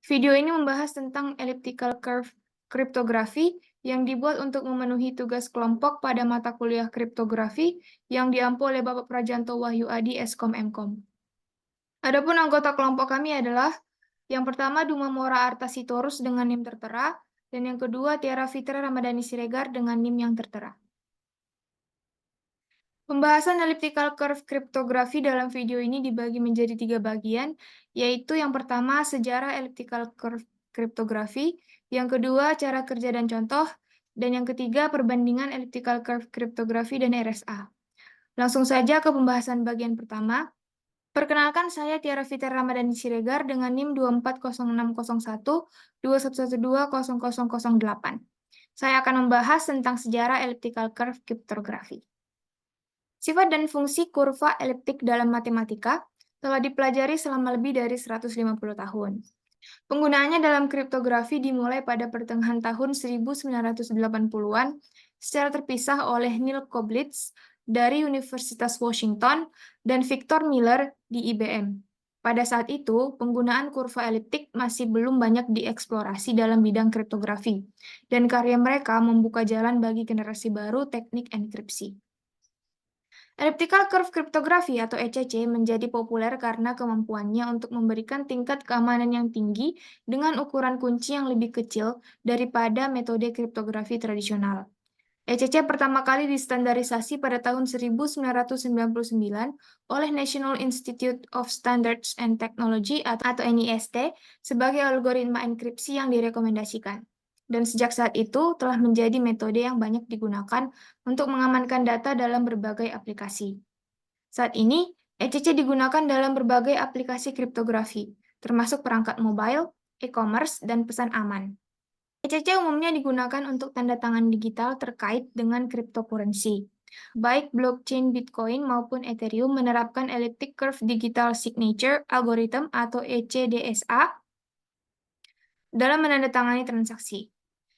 Video ini membahas tentang elliptical curve kriptografi yang dibuat untuk memenuhi tugas kelompok pada mata kuliah kriptografi yang diampu oleh Bapak Prajanto Wahyu Adi Eskom Mkom. Adapun anggota kelompok kami adalah yang pertama Duma Mora Arta Sitorus dengan NIM tertera, dan yang kedua Tiara Fitra Ramadhani Siregar dengan NIM yang tertera. Pembahasan elliptical curve kriptografi dalam video ini dibagi menjadi 3 bagian, yaitu yang pertama sejarah elliptical curve kriptografi, yang kedua cara kerja dan contoh, dan yang ketiga perbandingan elliptical curve kriptografi dan RSA. Langsung saja ke pembahasan bagian pertama. Perkenalkan, saya Tiara Fitra Ramadhani Siregar dengan NIM 240601 211200008. Saya akan membahas tentang sejarah elliptical curve kriptografi. Sifat dan fungsi kurva eliptik dalam matematika telah dipelajari selama lebih dari 150 tahun. Penggunaannya dalam kriptografi dimulai pada pertengahan tahun 1980-an secara terpisah oleh Neil Koblitz dari Universitas Washington dan Victor Miller di IBM. Pada saat itu, penggunaan kurva eliptik masih belum banyak dieksplorasi dalam bidang kriptografi, dan karya mereka membuka jalan bagi generasi baru teknik enkripsi. Elliptical curve kriptografi atau ECC menjadi populer karena kemampuannya untuk memberikan tingkat keamanan yang tinggi dengan ukuran kunci yang lebih kecil daripada metode kriptografi tradisional. ECC pertama kali distandarisasi pada tahun 1999 oleh National Institute of Standards and Technology atau NIST sebagai algoritma enkripsi yang direkomendasikan. Dan sejak saat itu telah menjadi metode yang banyak digunakan untuk mengamankan data dalam berbagai aplikasi. Saat ini, ECC digunakan dalam berbagai aplikasi kriptografi, termasuk perangkat mobile, e-commerce, dan pesan aman. ECC umumnya digunakan untuk tanda tangan digital terkait dengan cryptocurrency. Baik blockchain Bitcoin maupun Ethereum menerapkan Elliptic Curve Digital Signature Algorithm atau ECDSA dalam menandatangani transaksi.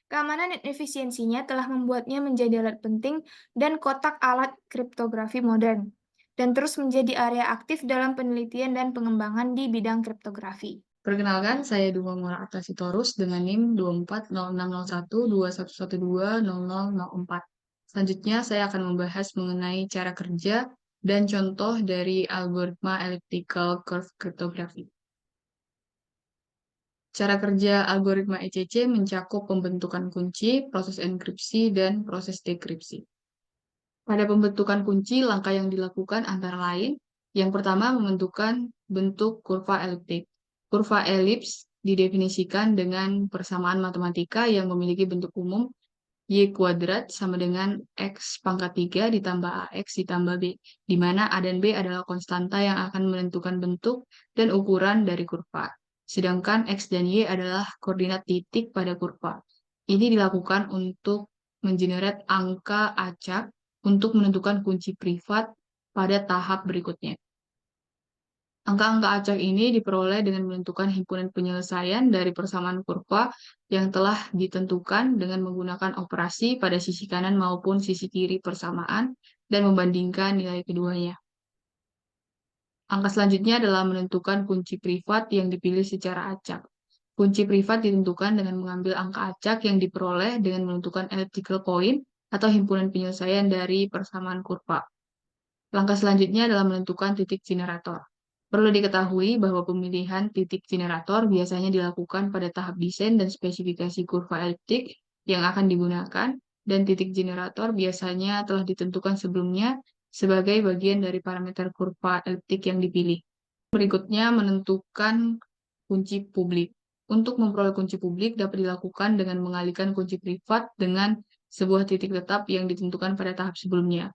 Keamanan dan efisiensinya telah membuatnya menjadi alat penting dan kotak alat kriptografi modern, dan terus menjadi area aktif dalam penelitian dan pengembangan di bidang kriptografi. Perkenalkan, saya Duma Mora Arta Sitorus dengan NIM 24060121120004. Selanjutnya, saya akan membahas mengenai cara kerja dan contoh dari algoritma elliptical curve kriptografi. Cara kerja algoritma ECC mencakup pembentukan kunci, proses enkripsi, dan proses dekripsi. Pada pembentukan kunci, langkah yang dilakukan antara lain, yang pertama membentukkan bentuk kurva eliptik. Kurva elips didefinisikan dengan persamaan matematika yang memiliki bentuk umum Y kuadrat sama dengan X pangkat 3 ditambah AX ditambah B, di mana A dan B adalah konstanta yang akan menentukan bentuk dan ukuran dari kurva. Sedangkan X dan Y adalah koordinat titik pada kurva. Ini dilakukan untuk mengenerate angka acak untuk menentukan kunci privat pada tahap berikutnya. Angka-angka acak ini diperoleh dengan menentukan himpunan penyelesaian dari persamaan kurva yang telah ditentukan dengan menggunakan operasi pada sisi kanan maupun sisi kiri persamaan dan membandingkan nilai keduanya. Angka selanjutnya adalah menentukan kunci privat yang dipilih secara acak. Kunci privat ditentukan dengan mengambil angka acak yang diperoleh dengan menentukan elliptical point atau himpunan penyelesaian dari persamaan kurva. Langkah selanjutnya adalah menentukan titik generator. Perlu diketahui bahwa pemilihan titik generator biasanya dilakukan pada tahap desain dan spesifikasi kurva eliptik yang akan digunakan, dan titik generator biasanya telah ditentukan sebelumnya sebagai bagian dari parameter kurva eliptik yang dipilih. Berikutnya, menentukan kunci publik. Untuk memperoleh kunci publik dapat dilakukan dengan mengalihkan kunci privat dengan sebuah titik tetap yang ditentukan pada tahap sebelumnya.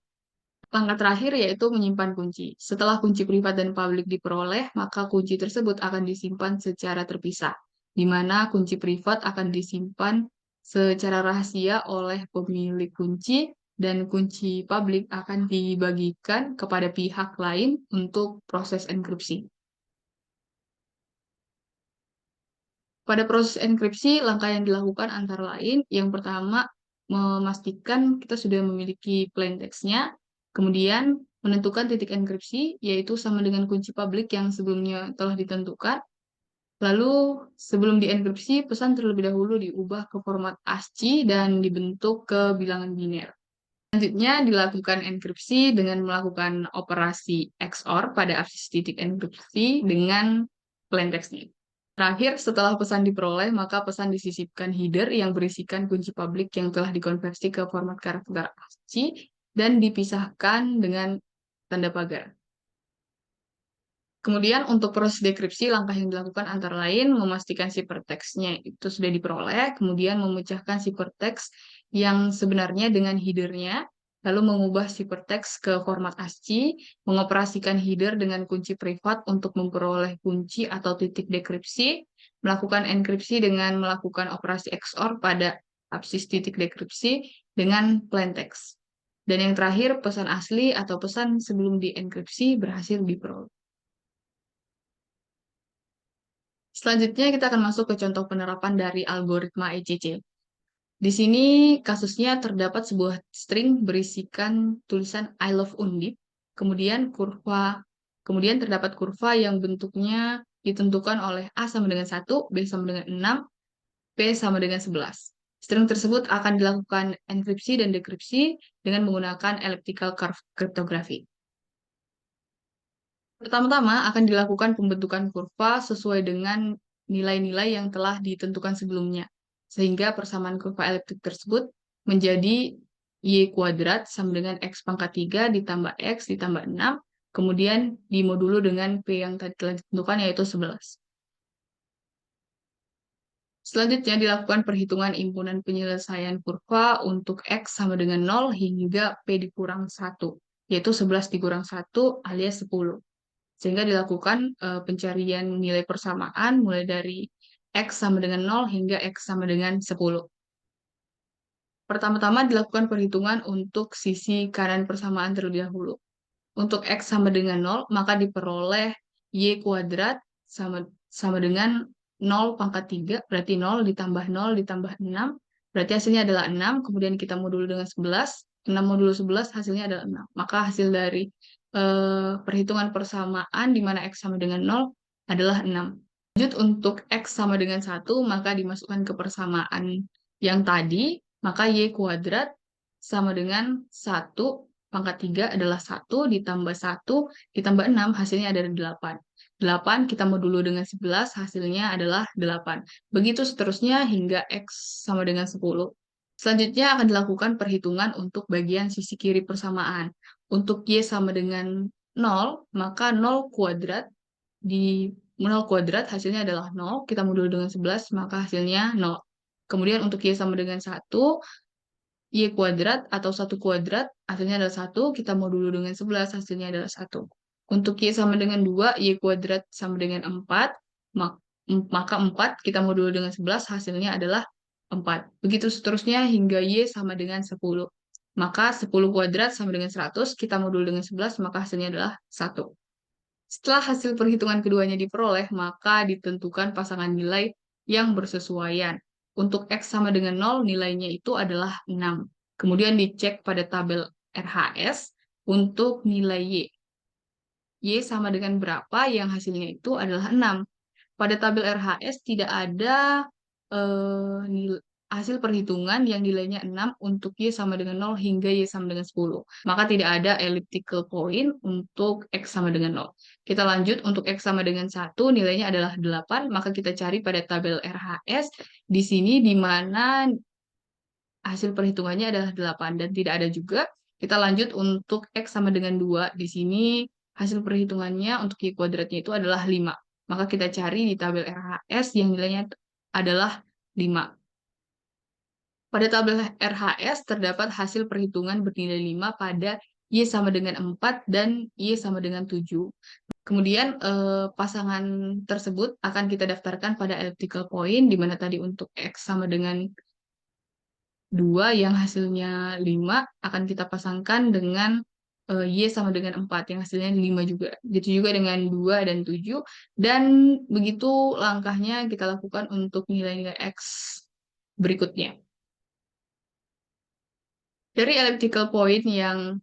Langkah terakhir yaitu menyimpan kunci. Setelah kunci privat dan publik diperoleh, maka kunci tersebut akan disimpan secara terpisah, di mana kunci privat akan disimpan secara rahasia oleh pemilik kunci, dan kunci publik akan dibagikan kepada pihak lain untuk proses enkripsi. Pada proses enkripsi, langkah yang dilakukan antara lain, yang pertama, memastikan kita sudah memiliki plain text-nya, kemudian menentukan titik enkripsi, yaitu sama dengan kunci publik yang sebelumnya telah ditentukan. Lalu sebelum dienkripsi, pesan terlebih dahulu diubah ke format ASCII dan dibentuk ke bilangan biner. Selanjutnya dilakukan enkripsi dengan melakukan operasi XOR pada apsis titik enkripsi dengan plain text-nya. Terakhir, setelah pesan diperoleh, maka pesan disisipkan header yang berisikan kunci publik yang telah dikonversi ke format karakter ASCII dan dipisahkan dengan tanda pagar. Kemudian untuk proses dekripsi, langkah yang dilakukan antara lain memastikan ciphertext-nya itu sudah diperoleh, kemudian memecahkan ciphertext yang sebenarnya dengan header-nya, lalu mengubah ciphertext ke format ASCII, mengoperasikan header dengan kunci privat untuk memperoleh kunci atau titik dekripsi, melakukan enkripsi dengan melakukan operasi XOR pada apsis titik dekripsi dengan plain text. Dan yang terakhir, pesan asli atau pesan sebelum dienkripsi berhasil diperoleh. Selanjutnya kita akan masuk ke contoh penerapan dari algoritma ECC. Di sini kasusnya terdapat sebuah string berisikan tulisan I love Undip, kemudian terdapat kurva yang bentuknya ditentukan oleh A sama dengan 1, B sama dengan 6, P sama dengan 11. String tersebut akan dilakukan enkripsi dan dekripsi dengan menggunakan elliptical curve cryptography. Pertama-tama akan dilakukan pembentukan kurva sesuai dengan nilai-nilai yang telah ditentukan sebelumnya, sehingga persamaan kurva eliptik tersebut menjadi Y kuadrat sama dengan X pangkat 3 ditambah X ditambah 6, kemudian dimodulo dengan P yang tadi telah ditentukan yaitu 11. Selanjutnya dilakukan perhitungan impunan penyelesaian kurva untuk X sama dengan 0 hingga P dikurang 1, yaitu 11 dikurang 1 alias 10. Sehingga dilakukan pencarian nilai persamaan mulai dari X sama dengan 0 hingga X sama dengan 10. Pertama-tama dilakukan perhitungan untuk sisi kanan persamaan terlebih dahulu. Untuk X sama dengan 0, maka diperoleh Y kuadrat sama dengan 0 pangkat 3, berarti 0 ditambah 0 ditambah 6, berarti hasilnya adalah 6, kemudian kita modulo dengan 11, 6 modulo 11 hasilnya adalah 6. Maka hasil dari perhitungan persamaan di mana X sama dengan 0 adalah 6. Lanjut untuk X sama dengan 1, maka dimasukkan ke persamaan yang tadi, maka Y kuadrat sama dengan 1 pangkat 3 adalah 1 ditambah 1 ditambah 6 hasilnya adalah 8. 8 kita modulo dengan 11 hasilnya adalah 8. Begitu seterusnya hingga X sama dengan 10. Selanjutnya akan dilakukan perhitungan untuk bagian sisi kiri persamaan. Untuk Y sama dengan 0, maka 0 kuadrat hasilnya adalah 0. Kita modulo dengan 11, maka hasilnya 0. Kemudian untuk Y sama dengan 1, Y kuadrat atau 1 kuadrat hasilnya adalah 1. Kita modulo dengan 11, hasilnya adalah 1. Untuk Y sama dengan 2, Y kuadrat sama dengan 4, maka 4 kita modulo dengan 11, hasilnya adalah 4. Begitu seterusnya hingga Y sama dengan 10. Maka 10 kuadrat sama dengan 100, kita modulo dengan 11, maka hasilnya adalah 1. Setelah hasil perhitungan keduanya diperoleh, maka ditentukan pasangan nilai yang bersesuaian. Untuk X sama dengan 0, nilainya itu adalah 6. Kemudian dicek pada tabel RHS untuk nilai Y. Y sama dengan berapa yang hasilnya itu adalah 6. Pada tabel RHS tidak ada hasil perhitungan yang nilainya 6 untuk Y sama dengan 0 hingga Y sama dengan 10. Maka tidak ada elliptical point untuk X sama dengan 0. Kita lanjut untuk X sama dengan 1, nilainya adalah 8, maka kita cari pada tabel RHS di sini di mana hasil perhitungannya adalah 8 dan tidak ada juga. Kita lanjut untuk X sama dengan 2, di sini hasil perhitungannya untuk Y kuadratnya itu adalah 5. Maka kita cari di tabel RHS yang nilainya adalah 5. Pada tabel RHS terdapat hasil perhitungan bernilai 5 pada Y sama dengan 4 dan Y sama dengan 7. Kemudian pasangan tersebut akan kita daftarkan pada elliptical point, di mana tadi untuk X sama dengan 2 yang hasilnya 5 akan kita pasangkan dengan Y sama dengan 4 yang hasilnya 5 juga. Gitu juga dengan 2 dan 7. Dan begitu langkahnya kita lakukan untuk nilai-nilai X berikutnya. Dari elliptical point yang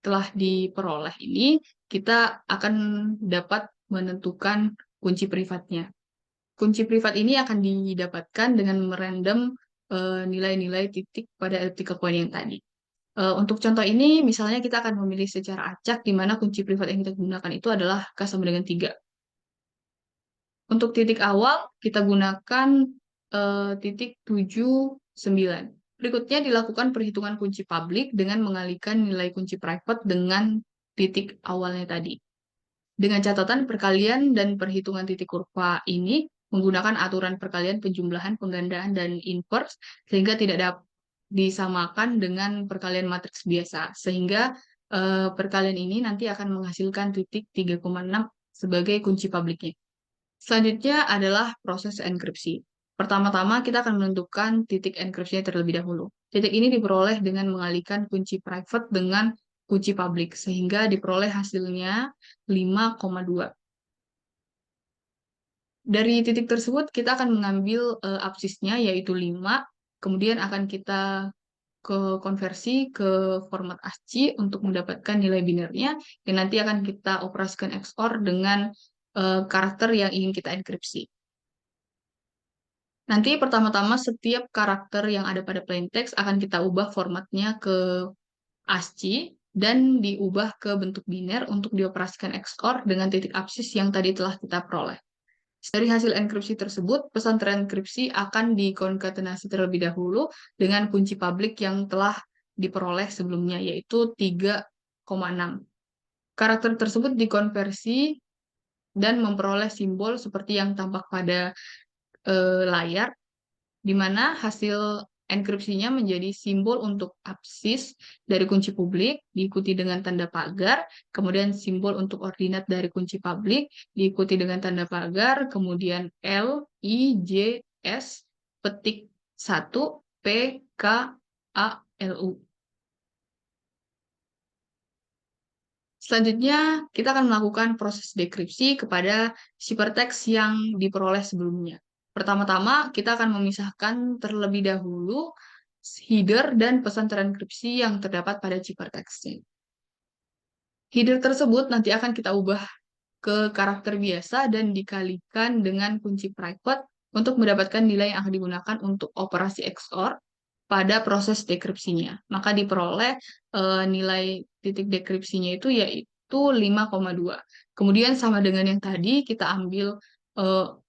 telah diperoleh ini, kita akan dapat menentukan kunci privatnya. Kunci privat ini akan didapatkan dengan merandom nilai-nilai titik pada elliptical point yang tadi. Untuk contoh ini, misalnya kita akan memilih secara acak di mana kunci privat yang kita gunakan itu adalah K sama dengan 3. Untuk titik awal, kita gunakan titik 7, 9. Berikutnya dilakukan perhitungan kunci publik dengan mengalihkan nilai kunci private dengan titik awalnya tadi. Dengan catatan perkalian dan perhitungan titik kurva ini menggunakan aturan perkalian penjumlahan, penggandaan, dan inverse, sehingga tidak dapat disamakan dengan perkalian matriks biasa. Sehingga perkalian ini nanti akan menghasilkan titik 3,6 sebagai kunci publiknya. Selanjutnya adalah proses enkripsi. Pertama-tama kita akan menentukan titik enkripsinya terlebih dahulu. Titik ini diperoleh dengan mengalihkan kunci private dengan kunci publik, sehingga diperoleh hasilnya 5,2. Dari titik tersebut, kita akan mengambil absisnya, yaitu 5, kemudian akan kita konversi ke format ASCII untuk mendapatkan nilai binernya, yang nanti akan kita operasikan XOR dengan karakter yang ingin kita enkripsi. Nanti pertama-tama setiap karakter yang ada pada plain text akan kita ubah formatnya ke ASCII dan diubah ke bentuk biner untuk dioperasikan XOR dengan titik absis yang tadi telah kita peroleh. Dari hasil enkripsi tersebut, pesan terenkripsi akan dikonkatenasi terlebih dahulu dengan kunci publik yang telah diperoleh sebelumnya, yaitu 3,6. Karakter tersebut dikonversi dan memperoleh simbol seperti yang tampak pada layar, di mana hasil enkripsinya menjadi simbol untuk absis dari kunci publik, diikuti dengan tanda pagar, kemudian simbol untuk ordinat dari kunci publik, diikuti dengan tanda pagar, kemudian L, I, J, S, petik 1, P, K, A, L, U. Selanjutnya, kita akan melakukan proses dekripsi kepada ciphertext yang diperoleh sebelumnya. Pertama-tama, kita akan memisahkan terlebih dahulu header dan pesan terenkripsi yang terdapat pada ciphertext-nya. Header tersebut nanti akan kita ubah ke karakter biasa dan dikalikan dengan kunci private untuk mendapatkan nilai yang akan digunakan untuk operasi XOR pada proses dekripsinya. Maka diperoleh nilai titik dekripsinya itu yaitu 5,2. Kemudian sama dengan yang tadi, kita ambil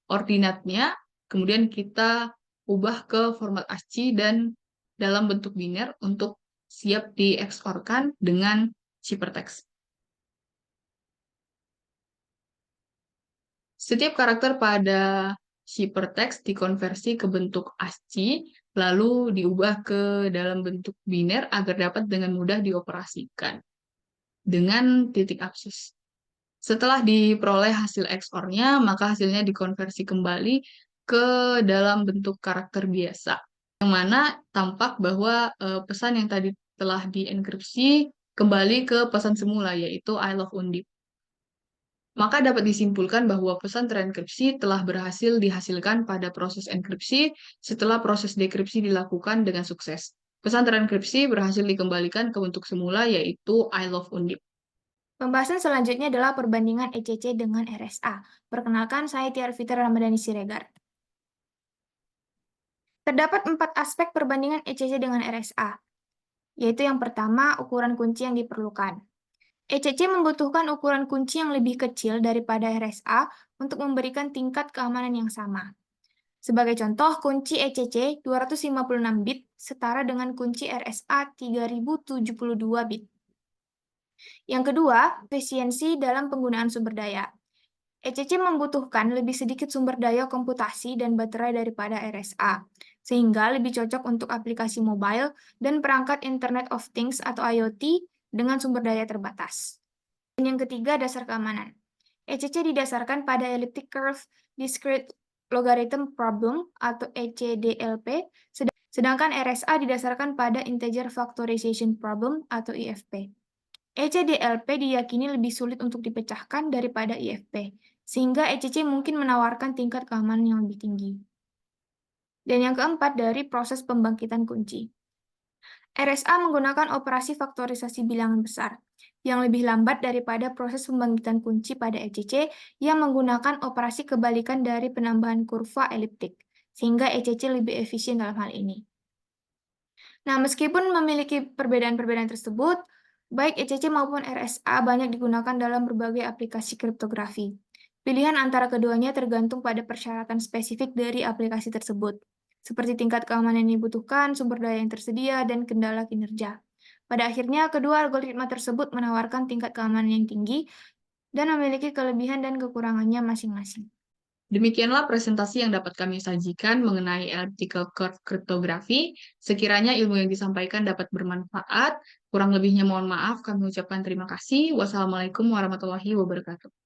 ordinatnya, kemudian kita ubah ke format ASCII dan dalam bentuk biner untuk siap di XOR-kan dengan ciphertext. Setiap karakter pada ciphertext dikonversi ke bentuk ASCII, lalu diubah ke dalam bentuk biner agar dapat dengan mudah dioperasikan dengan titik absis. Setelah diperoleh hasil XOR-nya, maka hasilnya dikonversi kembali ke dalam bentuk karakter biasa, yang mana tampak bahwa pesan yang tadi telah dienkripsi kembali ke pesan semula, yaitu I love Undip. Maka dapat disimpulkan bahwa pesan terenkripsi telah berhasil dihasilkan pada proses enkripsi setelah proses dekripsi dilakukan dengan sukses. Pesan terenkripsi berhasil dikembalikan ke bentuk semula, yaitu I love Undip. Pembahasan selanjutnya adalah perbandingan ECC dengan RSA. Perkenalkan, saya Tiar Fitri Ramadhani Siregar. Terdapat 4 aspek perbandingan ECC dengan RSA, yaitu yang pertama, ukuran kunci yang diperlukan. ECC membutuhkan ukuran kunci yang lebih kecil daripada RSA untuk memberikan tingkat keamanan yang sama. Sebagai contoh, kunci ECC 256 bit setara dengan kunci RSA 3072 bit. Yang kedua, efisiensi dalam penggunaan sumber daya. ECC membutuhkan lebih sedikit sumber daya komputasi dan baterai daripada RSA, sehingga lebih cocok untuk aplikasi mobile dan perangkat Internet of Things atau IoT dengan sumber daya terbatas. Dan yang ketiga, dasar keamanan. ECC didasarkan pada Elliptic Curve Discrete Logarithm Problem atau ECDLP, sedangkan RSA didasarkan pada Integer Factorization Problem atau IFP. ECDLP diyakini lebih sulit untuk dipecahkan daripada IFP, sehingga ECC mungkin menawarkan tingkat keamanan yang lebih tinggi. Dan yang keempat, dari proses pembangkitan kunci. RSA menggunakan operasi faktorisasi bilangan besar, yang lebih lambat daripada proses pembangkitan kunci pada ECC yang menggunakan operasi kebalikan dari penambahan kurva eliptik, sehingga ECC lebih efisien dalam hal ini. Nah, meskipun memiliki perbedaan-perbedaan tersebut, baik ECC maupun RSA banyak digunakan dalam berbagai aplikasi kriptografi. Pilihan antara keduanya tergantung pada persyaratan spesifik dari aplikasi tersebut, seperti tingkat keamanan yang dibutuhkan, sumber daya yang tersedia, dan kendala kinerja. Pada akhirnya, kedua algoritma tersebut menawarkan tingkat keamanan yang tinggi dan memiliki kelebihan dan kekurangannya masing-masing. Demikianlah presentasi yang dapat kami sajikan mengenai elliptical curve kriptografi. Sekiranya ilmu yang disampaikan dapat bermanfaat, kurang lebihnya mohon maaf, kami ucapkan terima kasih. Wassalamualaikum warahmatullahi wabarakatuh.